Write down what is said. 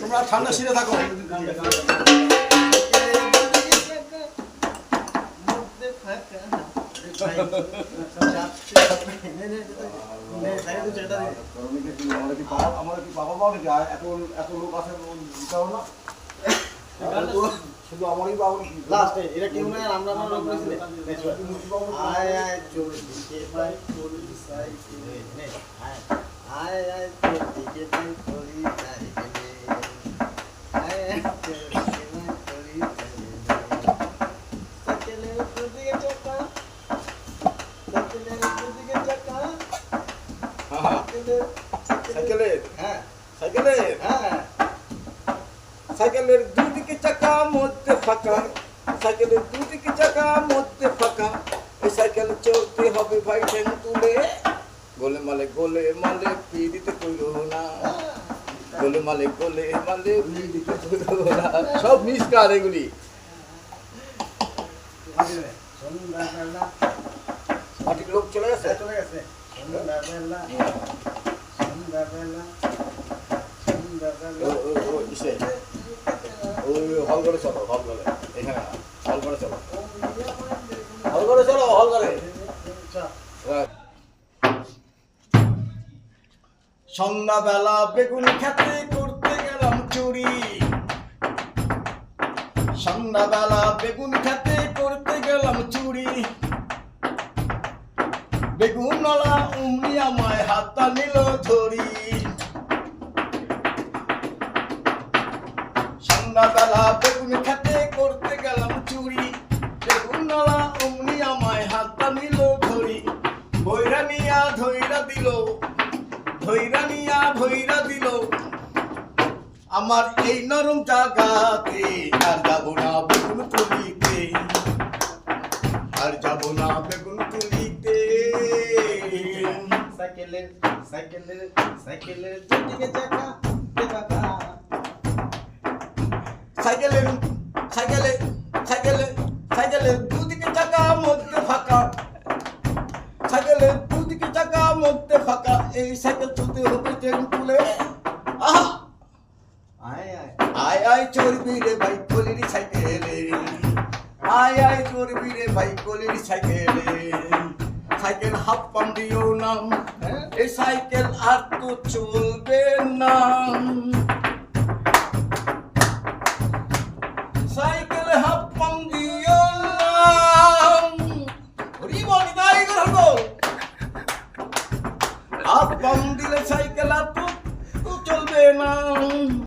তোমরা ঠান্ডা শিরে থাকো। আমার কি বাবা পাও নাকি এত লোক আছে না শুধু আমারই পাবো লাস্টে এটা কেউ না আমরা লোক করেছিলে আয় আয় চোর দিকে ভাই চলি সাইকেলে নে আয় আয় চোর দিকে ভাই চলি সাইকেলে আয় আয় চোর দিকে ভাই চলি সাইকেলে দুদিকে চাকা সাইকেলের দুদিকে চাকা সাইকেলের হ্যাঁ সাইকেলের হ্যাঁ সাইকেলের দুদিকে চাকা মধ্যে ফাঁকা সাইকেলের দুদিকে চাকা মধ্যে ফাঁকা এই সাইকেল চলতে হবে ভাই ঠ্যাং তুলে গোলে মালে পিড়িতে কইরো না গোলে মালে পিড়িতে কইরো না সব মিস কার এগুলি সন্ধ্যাবেলা লোক চলে গেছে সন্ধ্যাবেলা হল করে চলো হল করে এখানে হল করে চলো হল করে সন্ধ্যাবেলা বেগুন খেতে করতে গেলাম চুরি সন্ধ্যাবেলা বেগুন খেতে করতে গেলাম চুরি বেগুনওয়ালা অমনি আমায় হাতটা নিল ধরি সন্ধ্যাবেলা বেগুন খেতে করতে গেলাম চুরি বেগুনওয়ালা অমনি আমায় হাতটা নিল ধরি ভৈরা নিয়া ধৈরা দিল আমার এই নরম জায়গাতে আর যাবো না বেগুন তুলিতে সাইকেলের দুদিকে চাকা সাইকেলের দুদিকে চাকা মধ্যে ফাঁকা সাইকেলের দুদিকে চাকা মধ্যে ফাঁকা এই সাইকেল চলতে হবে ট্রেন তুলে আয় আয় চড়বি রে ভাই কলির সাইকেলে আয় আয় চড়বি রে ভাই কলির সাইকেলে সাইকেল হাফ পাম্প দিও না এই সাইকেল আর তো চলবে না